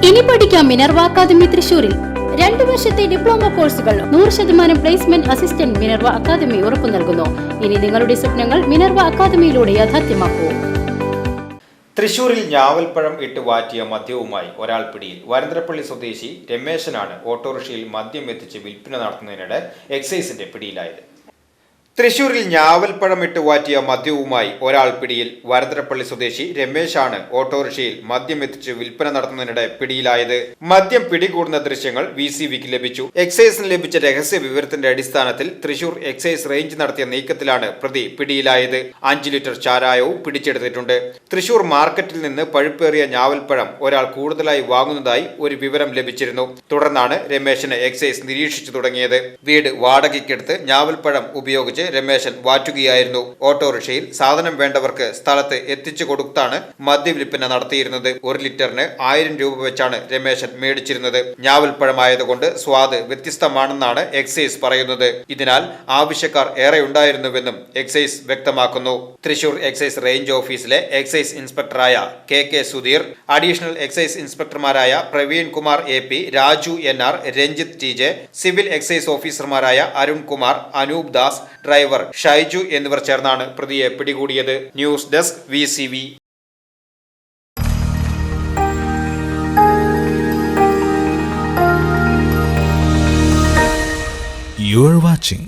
ഇനി പഠിക്കാം Minerva academy തൃശൂരിൽ 2 വർഷത്തെ ഡിപ്ലോമ കോഴ്സുകൾ 100% പ്ലേസ്മെന്റ് അസിസ്റ്റന്റ് മിനർവ അക്കാദമി ഉറപ്പു നൽകുന്നു. ഇനി നിങ്ങളുടെ സ്വപ്നങ്ങൾ മിനർവ അക്കാദമിയിലൂടെ യാഥാർത്ഥ്യമാക്കൂ. തൃശൂരിൽ ഞാവൽപ്പഴം ഇട്ട് വാറ്റിയ മദ്യവുമായി ഒരാൾ പിടിയിൽ. വരന്തരപ്പള്ളി സ്വദേശി രമേശനാണ് ഓട്ടോറിക്ഷയിൽ മദ്യം എത്തിച്ച് വിൽപ്പന നടത്തുന്നതിനിടെ എക്സൈസിന്റെ പിടിയിലായത്. തൃശൂരിൽ ഞാവൽപ്പഴം ഇട്ട് വാറ്റിയ മദ്യവുമായി ഒരാൾ പിടിയിൽ. വരന്തരപ്പള്ളി സ്വദേശി രമേശാണ് ഓട്ടോറിക്ഷയിൽ മദ്യം എത്തിച്ച് വിൽപ്പന നടത്തുന്നതിനിടെ പിടിയിലായത്. മദ്യം പിടികൂടുന്ന ദൃശ്യങ്ങൾ VCVക്ക് ലഭിച്ചു. എക്സൈസിന് ലഭിച്ച രഹസ്യ വിവരത്തിന്റെ അടിസ്ഥാനത്തിൽ തൃശൂർ എക്സൈസ് റേഞ്ച് നടത്തിയ നീക്കത്തിലാണ് പ്രതി പിടിയിലായത്. 5 ലിറ്റർ ചാരായവും പിടിച്ചെടുത്തിട്ടുണ്ട്. തൃശൂർ മാർക്കറ്റിൽ നിന്ന് പഴുപ്പേറിയ ഞാവൽപ്പഴം ഒരാൾ കൂടുതലായി വാങ്ങുന്നതായി ഒരു വിവരം ലഭിച്ചിരുന്നു. തുടർന്നാണ് രമേശനെ എക്സൈസ് നിരീക്ഷിച്ചു തുടങ്ങിയത്. വീട് വാടകയ്ക്കെടുത്ത് ഞാവൽപ്പഴം ഉപയോഗിച്ച് രമേശൻ വാറ്റുകയായിരുന്നു. ഓട്ടോറിക്ഷയിൽ സാധനം വേണ്ടവർക്ക് സ്ഥലത്ത് എത്തിച്ചു കൊടുത്താണ് മദ്യവിൽപ്പന നടത്തിയിരുന്നത്. 1 ലിറ്ററിന് 1000 രൂപ വെച്ചാണ് രമേശൻ മേടിച്ചിരുന്നത്. ഞാവൽപ്പഴമായതുകൊണ്ട് സ്വാദ് വ്യത്യസ്തമാണെന്നാണ് എക്സൈസ് പറയുന്നത്. ഇതിനാൽ ആവശ്യക്കാർ ഏറെ ഉണ്ടായിരുന്നുവെന്നും എക്സൈസ് വ്യക്തമാക്കുന്നു. തൃശൂർ എക്സൈസ് റേഞ്ച് ഓഫീസിലെ എക്സൈസ് ഇൻസ്പെക്ടറായ KK സുധീർ, അഡീഷണൽ എക്സൈസ് ഇൻസ്പെക്ടർമാരായ Praveen Kumar AP, Raju NR, Ranjith TJ, civil excise ഓഫീസർമാരായ അരുൺ കുമാർ, അനൂപ് ദാസ്, ഡ്രൈവർ ഷൈജു എന്നിവർ ചേർന്നാണ് പ്രതിയെ പിടികൂടിയത്. News desk VCV. You are watching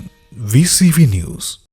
VCV News.